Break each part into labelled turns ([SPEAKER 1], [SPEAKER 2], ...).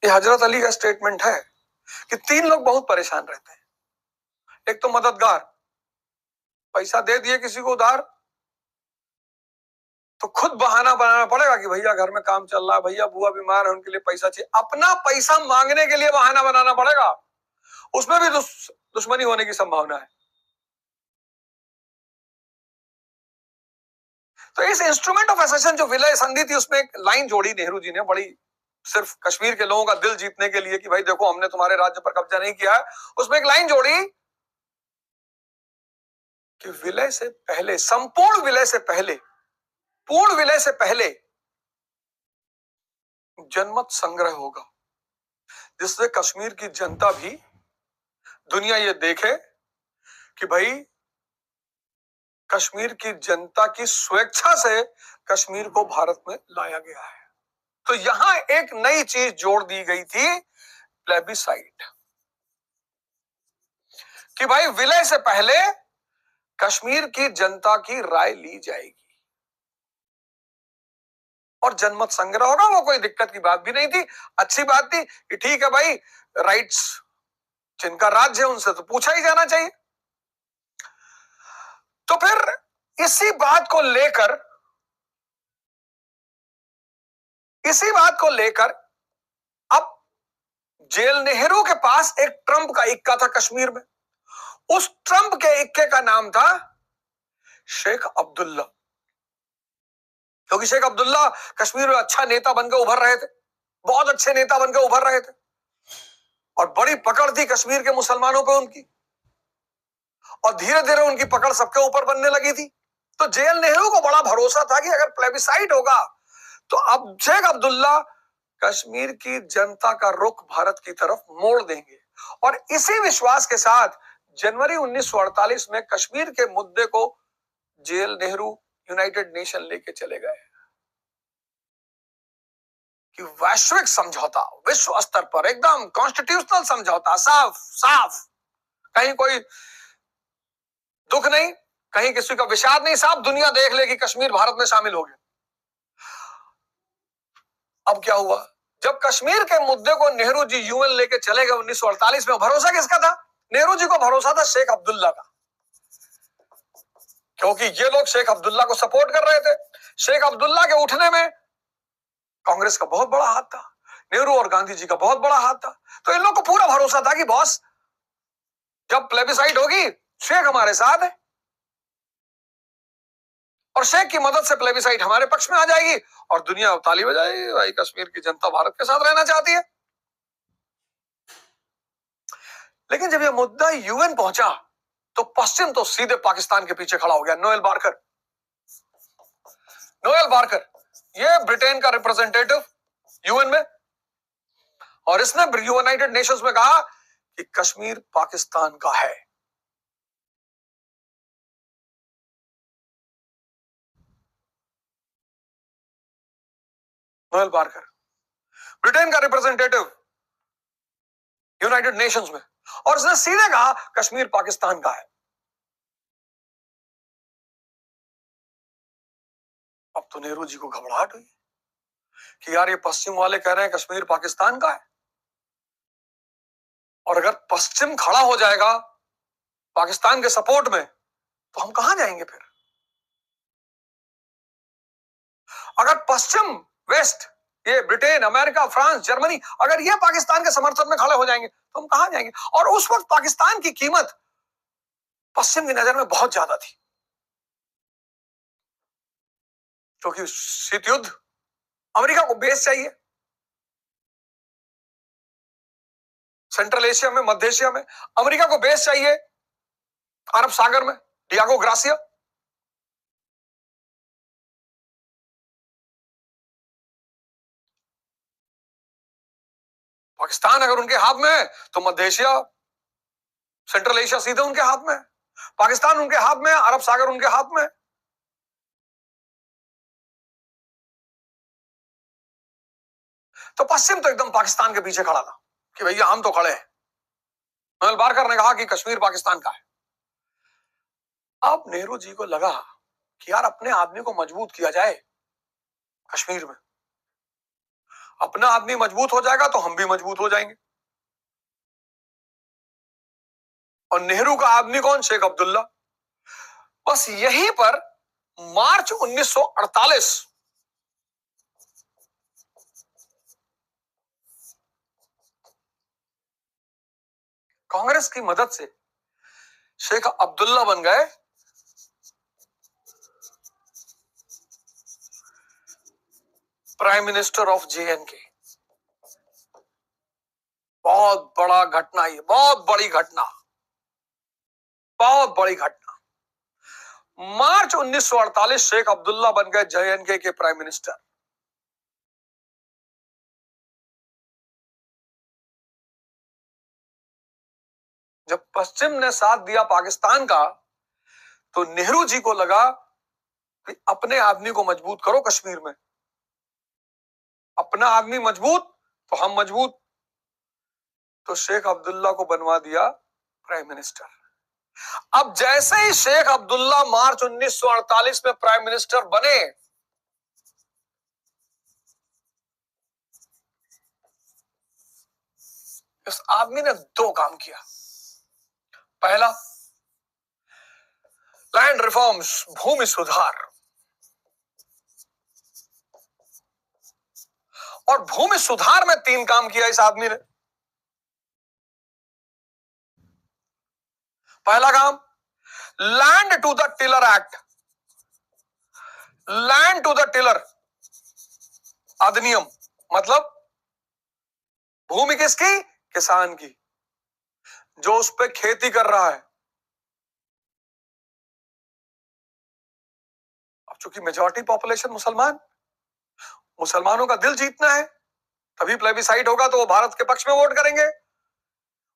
[SPEAKER 1] ये हजरत अली का स्टेटमेंट है कि 3 लोग बहुत परेशान रहते हैं। एक तो मददगार, पैसा दे दिए किसी को उधार तो खुद बहाना बनाना पड़ेगा कि भैया घर में काम चल रहा है, भैया बुआ बीमार है उनके लिए पैसा चाहिए। अपना पैसा मांगने के लिए बहाना बनाना पड़ेगा, उसमें भी दुश्मनी होने की संभावना है। तो इस इंस्ट्रूमेंट ऑफ एसेशन जो विलय संधि थी उसमें एक लाइन जोड़ी नेहरू जी ने, बड़ी सिर्फ कश्मीर के लोगों का दिल जीतने के लिए कि भाई देखो हमने तुम्हारे राज्य पर कब्जा नहीं किया है। उसमें एक लाइन जोड़ी कि विलय से पहले, संपूर्ण विलय से पहले, पूर्ण विलय से पहले जनमत संग्रह होगा, जिससे कश्मीर की जनता भी, दुनिया ये देखे कि भाई कश्मीर की जनता की स्वेच्छा से कश्मीर को भारत में लाया गया है। तो यहां एक नई चीज जोड़ दी गई थी, प्लेबिसाइट, कि भाई विलय से पहले कश्मीर की जनता की राय ली जाएगी और जनमत संग्रह होगा। वो कोई दिक्कत की बात भी नहीं थी, अच्छी बात थी कि ठीक है भाई, राइट्स जिनका राज्य है उनसे तो पूछा ही जाना चाहिए। तो फिर इसी बात को लेकर अब जेल नेहरू के पास एक ट्रंप का इक्का था कश्मीर में। उस ट्रंप के इक्के का नाम था शेख अब्दुल्ला, क्योंकि शेख अब्दुल्ला कश्मीर में अच्छा नेता बनकर उभर रहे थे, बहुत अच्छे नेता बनकर उभर रहे थे और बड़ी पकड़ थी कश्मीर के मुसलमानों पे उनकी, और धीरे धीरे उनकी पकड़ सबके ऊपर बनने लगी थी। तो जेल नेहरू को बड़ा भरोसा था कि अगर प्लेबिसाइट होगा तो अब शेख अब्दुल्ला कश्मीर की जनता का रुख भारत की तरफ मोड़ देंगे। और इसी विश्वास के साथ जनवरी 1948 में कश्मीर के मुद्दे को जेल नेहरू यूनाइटेड नेशन लेके चले गए कि वैश्विक समझौता, विश्व स्तर पर एकदम कॉन्स्टिट्यूशनल समझौता, साफ साफ, कहीं कोई दुख नहीं, कहीं किसी का विषाद नहीं, साफ दुनिया देख ले कि कश्मीर भारत में शामिल हो गया। अब क्या हुआ, जब कश्मीर के मुद्दे को नेहरू जी यूएन लेके चले गए 1948 में, भरोसा किसका था? नेहरू जी को भरोसा था शेख अब्दुल्ला का, क्योंकि ये लोग शेख अब्दुल्ला को सपोर्ट कर रहे थे। शेख अब्दुल्ला के उठने में कांग्रेस का बहुत बड़ा हाथ था, नेहरू और गांधी जी का बहुत बड़ा हाथ था। तो इन लोग को पूरा भरोसा था कि बॉस जब प्लेबिसाइट होगी शेख हमारे साथ है और शेख की मदद से प्लेबिसाइट हमारे पक्ष में आ जाएगी और दुनिया ताली बजाएगी, भाई कश्मीर की जनता भारत के साथ रहना चाहती है। लेकिन जब यह मुद्दा यूएन पहुंचा तो पश्चिम तो सीधे पाकिस्तान के पीछे खड़ा हो गया। नोएल बारकर ये ब्रिटेन का रिप्रेजेंटेटिव यूएन में, और इसने यूनाइटेड नेशंस में कहा कि कश्मीर पाकिस्तान का है। नोएल बारकर ब्रिटेन का रिप्रेजेंटेटिव यूनाइटेड नेशंस में, और उसने सीधे कहा कश्मीर पाकिस्तान का है। अब तो नेहरू जी को घबराहट हुई कि यार ये पश्चिम वाले कह रहे हैं कश्मीर पाकिस्तान का है, और अगर पश्चिम खड़ा हो जाएगा पाकिस्तान के सपोर्ट में तो हम कहां जाएंगे फिर? अगर पश्चिम, वेस्ट, ये ब्रिटेन, अमेरिका, फ्रांस, जर्मनी, अगर ये पाकिस्तान के समर्थन में खड़े हो जाएंगे तो हम कहां जाएंगे? और उस वक्त पाकिस्तान की कीमत पश्चिम की नजर में बहुत ज्यादा थी, क्योंकि शीत युद्ध, अमेरिका को बेस चाहिए सेंट्रल एशिया में, मध्य एशिया में, अमेरिका को बेस चाहिए अरब सागर में, डियागो ग्रासिया। पाकिस्तान अगर उनके हाथ में है तो मध्य एशिया, सेंट्रल एशिया सीधे उनके हाथ में है। पाकिस्तान उनके हाथ में है, अरब सागर उनके हाथ में है। तो पश्चिम तो एकदम पाकिस्तान के पीछे खड़ा था कि भैया हम तो खड़े हैं। नोएल बारकर ने कहा कि कश्मीर पाकिस्तान का है। अब नेहरू जी को लगा कि यार अपने आदमी को मजबूत किया जाए कश्मीर में। अपना आदमी मजबूत हो जाएगा तो हम भी मजबूत हो जाएंगे। और नेहरू का आदमी कौन? शेख अब्दुल्ला। बस यहीं पर मार्च 1948 कांग्रेस की मदद से शेख अब्दुल्ला बन गए प्राइम मिनिस्टर ऑफ JNK। बहुत बड़ा घटना, ये बहुत बड़ी घटना, बहुत बड़ी घटना। मार्च 1948 शेख अब्दुल्ला बन गए JNK के प्राइम मिनिस्टर। जब पश्चिम ने साथ दिया पाकिस्तान का, तो नेहरू जी को लगा कि अपने आदमी को मजबूत करो कश्मीर में। अपना आदमी मजबूत तो हम मजबूत। तो शेख अब्दुल्ला को बनवा दिया प्राइम मिनिस्टर। अब जैसे ही शेख अब्दुल्ला मार्च 1948 में प्राइम मिनिस्टर बने, इस आदमी ने दो काम किया। पहला, लैंड रिफॉर्म्स, भूमि सुधार। और भूमि सुधार में तीन काम किया इस आदमी ने। पहला काम, land to the tiller act. Land to the tiller अधिनियम मतलब भूमि किसकी? किसान की, जो उस पर खेती कर रहा है। अब चूंकि मेजॉरिटी पॉपुलेशन मुसलमान, मुसलमानों का दिल जीतना है, तभी प्लेबिसाइड होगा तो वो भारत के पक्ष में वोट करेंगे।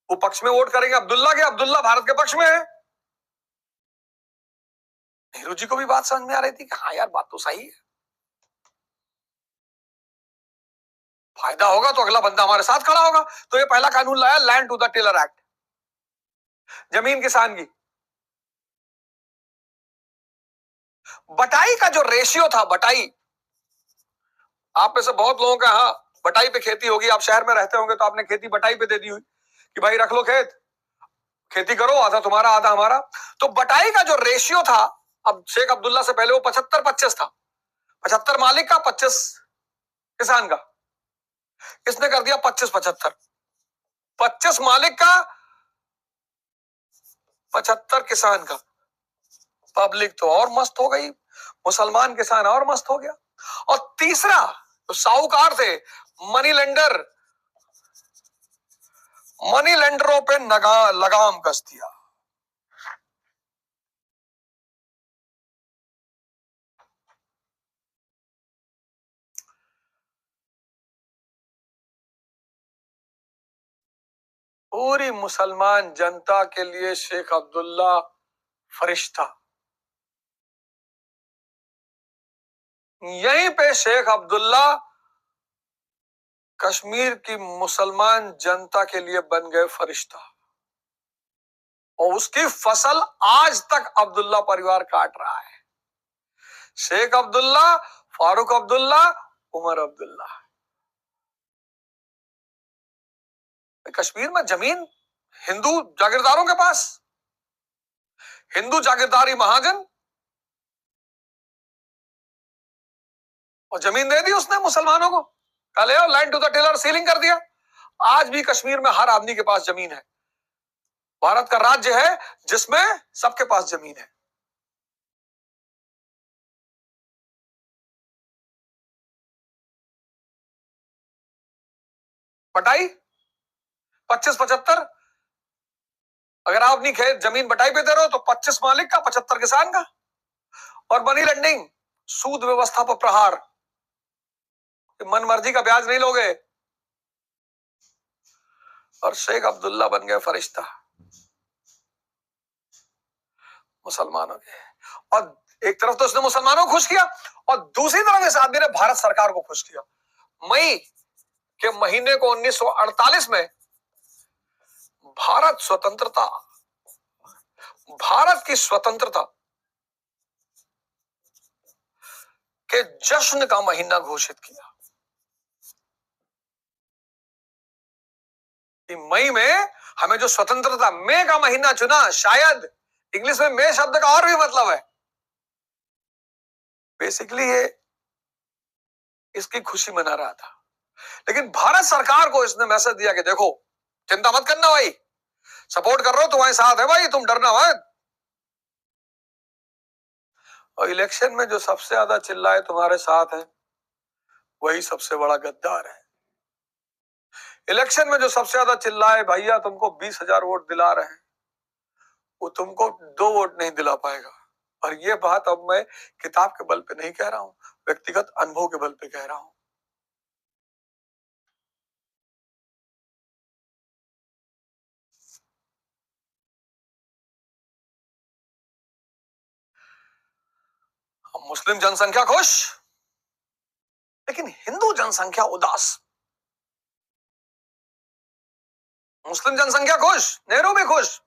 [SPEAKER 1] वो पक्ष में वोट करेंगे अब्दुल्ला के, अब्दुल्ला भारत के पक्ष में है। नेहरू जी को भी बात समझ में आ रही थी कि हाँ यार, बात तो सही है, फायदा होगा तो अगला बंदा हमारे साथ खड़ा होगा। तो ये पहला कानून लाया, land to the tiller act, जमीन किसान की। बटाई का जो रेशियो था, बटाई, आप में से बहुत लोगों का हाँ बटाई पे खेती होगी, आप शहर में रहते होंगे तो आपने खेती बटाई पे दे दी हुई कि भाई रख लो खेत, खेती करो, आधा तुम्हारा आधा हमारा। तो बटाई का जो रेशियो था, अब शेख अब्दुल्ला से पहले वो 75-25 था। 75 मालिक का, 25 किसान का। किसने कर दिया 25-75? 25 मालिक का, 75 किसान का। पब्लिक तो और मस्त हो गई, मुसलमान किसान और मस्त हो गया। और तीसरा, तो साहूकार थे, मनी लेंडर, मनी लेंडरों पे लगाम कस दिया। पूरी मुसलमान जनता के लिए शेख अब्दुल्ला फरिश्ता। यहीं पे शेख अब्दुल्ला कश्मीर की मुसलमान जनता के लिए बन गए फरिश्ता। और उसकी फसल आज तक अब्दुल्ला परिवार काट रहा है। शेख अब्दुल्ला, फारूक अब्दुल्ला, उमर अब्दुल्ला। कश्मीर में जमीन हिंदू जागीरदारों के पास, हिंदू जागीरदारी महाजन, और जमीन दे दी उसने मुसलमानों को। कल land to the tiller, ceiling कर दिया। आज भी कश्मीर में हर आदमी के पास जमीन है। भारत का राज्य है जिसमें सबके पास जमीन है। बटाई 25-75, अगर आप अपनी खेत जमीन बटाई पे दे रहे हो तो 25 मालिक का, 75 किसान का। और मनी लेंडिंग, सूद व्यवस्था पर प्रहार, मन मर्जी का ब्याज नहीं लोगे। और शेख अब्दुल्ला बन गए फरिश्ता मुसलमानों के। और एक तरफ तो उसने मुसलमानों को खुश किया, और दूसरी तरफ इस आदमी ने भारत सरकार को खुश किया। मई के महीने को 1948 में भारत स्वतंत्रता, भारत की स्वतंत्रता के जश्न का महीना घोषित किया। कि मई में हमें जो स्वतंत्रता, मई का महीना चुना, शायद इंग्लिश में मई शब्द का और भी मतलब है। बेसिकली ये इसकी खुशी मना रहा था, लेकिन भारत सरकार को इसने मैसेज दिया कि देखो, चिंता मत करना भाई, सपोर्ट कर रहा हूं, तुम्हारे साथ है भाई, तुम डरना मत। और इलेक्शन में जो सबसे ज्यादा चिल्लाए तुम्हारे साथ है, वही सबसे बड़ा गद्दार है। इलेक्शन में जो सबसे ज्यादा चिल्लाए भैया तुमको 20,000 वोट दिला रहे हैं, वो तुमको 2 वोट नहीं दिला पाएगा। और ये बात अब मैं किताब के बल पे नहीं कह रहा हूं, व्यक्तिगत अनुभव के बल पे कह रहा हूं। मुस्लिम जनसंख्या खुश, लेकिन हिंदू जनसंख्या उदास। मुस्लिम जनसंख्या खुश, नेहरू भी खुश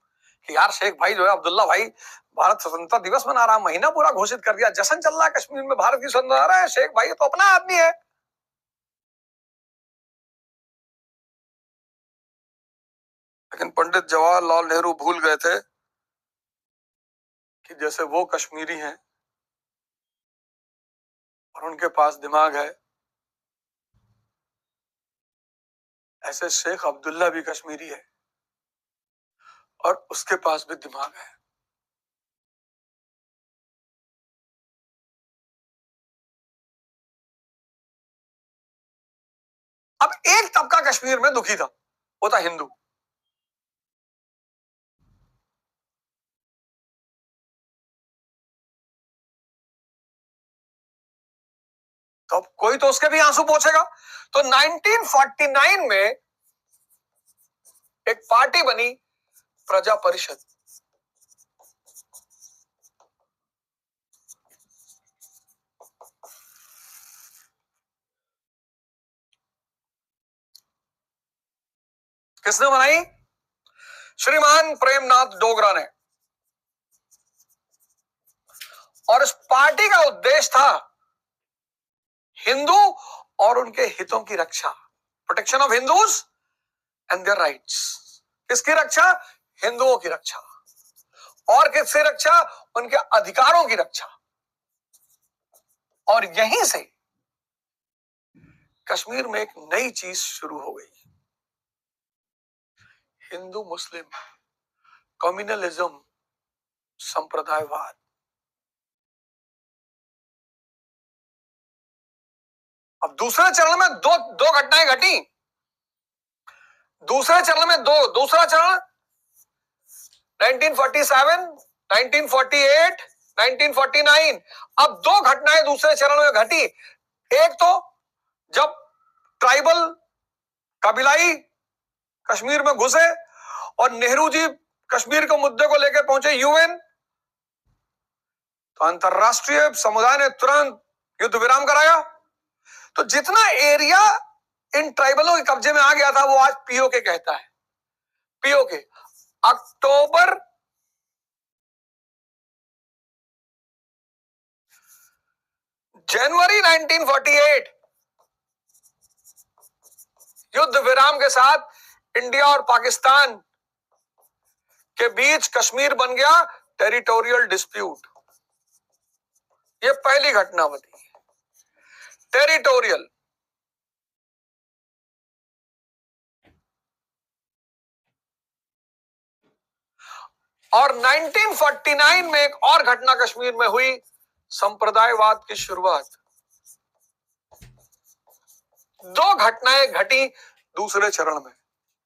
[SPEAKER 1] कि यार शेख भाई जो है, अब्दुल्ला भाई, भारत स्वतंत्रता दिवस मना रहा, महीना पूरा घोषित कर दिया, जश्न चल रहा है कश्मीर में, भारत की स्वतंत्रता है, शेख भाई तो अपना आदमी है। लेकिन पंडित जवाहरलाल नेहरू भूल गए थे कि जैसे वो कश्मीरी हैं और उनके पास दिमाग है, ऐसे शेख अब्दुल्ला भी कश्मीरी है और उसके पास भी दिमाग है। अब एक तबका कश्मीर में दुखी था, वो था हिंदू। तो अब कोई तो उसके भी आंसू पोंछेगा। तो 1949 में एक पार्टी बनी, प्रजा परिषद। किसने बनाई? श्रीमान प्रेमनाथ डोगरा ने। और इस पार्टी का उद्देश्य था हिंदू और उनके हितों की रक्षा, protection of Hindus and their rights. किसकी रक्षा? हिंदुओं की रक्षा। और किससे रक्षा? उनके अधिकारों की रक्षा। और यहीं से कश्मीर में एक नई चीज शुरू हो गई, हिंदू मुस्लिम कम्युनलिज्म, संप्रदायवाद। अब दूसरे चरण में दो दो घटनाएं घटी। दूसरे चरण में दूसरा चरण 1947, 1948, 1949। अब दो घटनाएं दूसरे चरण में घटी। एक तो जब ट्राइबल, कबीलाई कश्मीर में घुसे और नेहरू जी कश्मीर के मुद्दे को लेकर पहुंचे यूएन, तो अंतरराष्ट्रीय समुदाय ने तुरंत युद्ध विराम कराया। तो जितना एरिया इन ट्राइबलों के कब्जे में आ गया था, वो आज पीओके कहता है। पीओके अक्टूबर जनवरी 1948 युद्ध विराम के साथ इंडिया और पाकिस्तान के बीच कश्मीर बन गया टेरिटोरियल डिस्प्यूट। ये पहली घटना बनी, टेरिटोरियल। और 1949 में एक और घटना कश्मीर में हुई, संप्रदायवाद की शुरुआत। दो घटनाएं घटी दूसरे चरण में।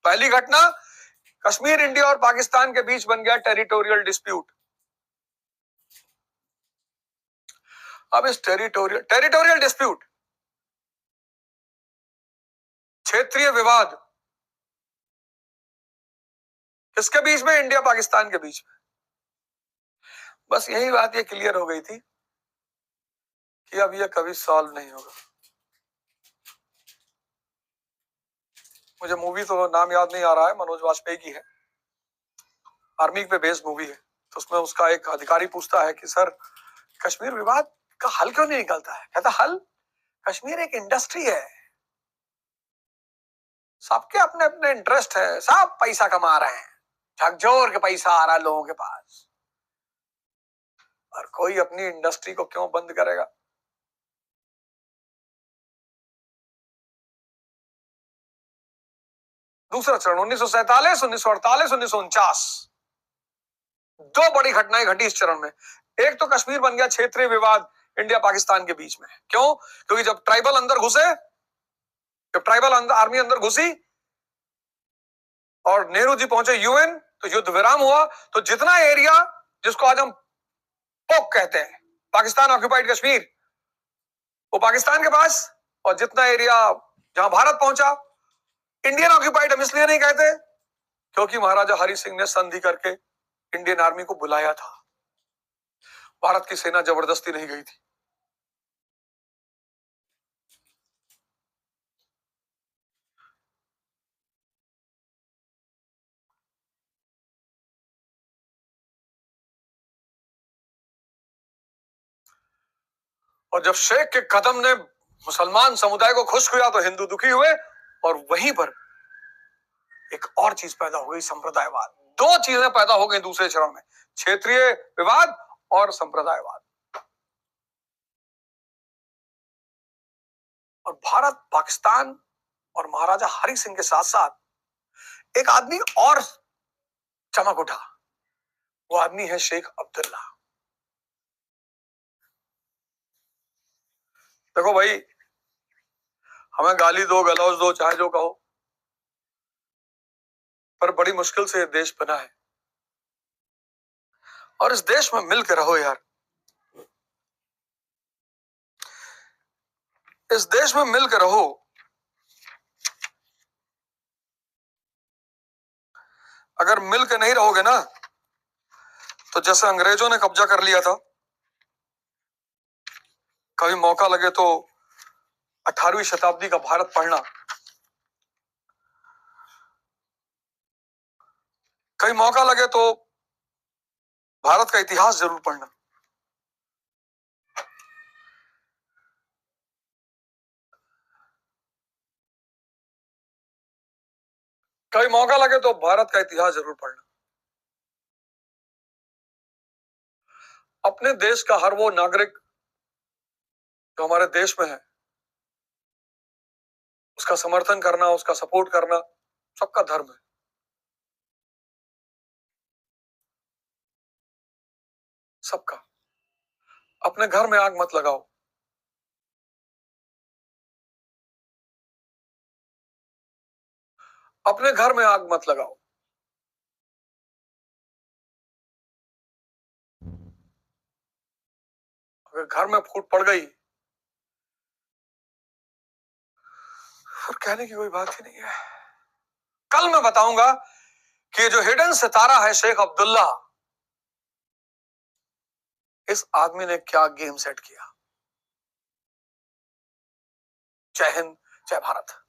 [SPEAKER 1] पहली घटना, कश्मीर इंडिया और पाकिस्तान के बीच बन गया टेरिटोरियल डिस्प्यूट। अब इस टेरिटोरियल डिस्प्यूट, क्षेत्रीय विवाद, किसके बीच में? इंडिया पाकिस्तान के बीच में। बस यही बात ये क्लियर हो गई थी कि अब ये कभी सॉल्व नहीं होगा। मुझे मूवी तो नाम याद नहीं आ रहा है, मनोज वाजपेयी की है, आर्मी पे बेस्ड मूवी है। तो उसमें उसका एक अधिकारी पूछता है कि सर, कश्मीर विवाद का हल क्यों नहीं निकलता है? कहता हल, कश्मीर एक इंडस्ट्री है, सबके अपने अपने इंटरेस्ट है, सब पैसा कमा रहे हैं, झकझोर के पैसा आ रहा है लोगों के पास, और कोई अपनी इंडस्ट्री को क्यों बंद करेगा? दूसरा चरण 1947, 1948, 1949, दो बड़ी घटनाएं घटी इस चरण में। एक तो कश्मीर बन गया क्षेत्रीय विवाद इंडिया पाकिस्तान के बीच में। क्यों? क्योंकि जब ट्राइबल अंदर घुसे, जब ट्राइबल आर्मी अंदर घुसी और नेहरू जी पहुंचे यूएन, तो युद्ध विराम हुआ। तो जितना एरिया जिसको आज हम पोक कहते हैं, पाकिस्तान ऑक्यूपाइड कश्मीर, वो पाकिस्तान के पास, और जितना एरिया जहां भारत पहुंचा, इंडियन ऑक्यूपाइड हम इसलिए नहीं कहते क्योंकि महाराजा हरि सिंह ने संधि करके इंडियन आर्मी को बुलाया था। भारत की सेना जबरदस्ती नहीं गई थी। और जब शेख के कदम ने मुसलमान समुदाय को खुश किया तो हिंदू दुखी हुए, और वहीं पर एक और चीज पैदा हो गई, संप्रदायवाद। दो चीजें पैदा हो गई दूसरे चरण में, क्षेत्रीय विवाद और संप्रदायवाद। और भारत पाकिस्तान और महाराजा हरि सिंह के साथ साथ एक आदमी और चमक उठा, वो आदमी है शेख अब्दुल्ला। देखो भाई, हमें गाली दो, गलौज दो, चाहे जो कहो, पर बड़ी मुश्किल से ये देश बना है, और इस देश में मिलकर रहो यार। इस देश में मिलकर रहो। अगर मिलकर नहीं रहोगे ना, तो जैसे अंग्रेजों ने कब्जा कर लिया था, कभी मौका लगे तो 18वीं शताब्दी का भारत पढ़ना, कहीं मौका लगे तो भारत का इतिहास जरूर पढ़ना। कहीं मौका लगे तो भारत का इतिहास जरूर पढ़ना। अपने देश का हर वो नागरिक जो हमारे देश में है, उसका समर्थन करना, उसका सपोर्ट करना सबका धर्म है। सबका। अपने घर में आग मत लगाओ। अपने घर में आग मत लगाओ। अगर घर में फूट पड़ गई, फिर कहने की कोई बात ही नहीं है। कल मैं बताऊंगा कि जो हिडन सितारा है शेख अब्दुल्ला, इस आदमी ने क्या गेम सेट किया। जय हिंद, जय भारत।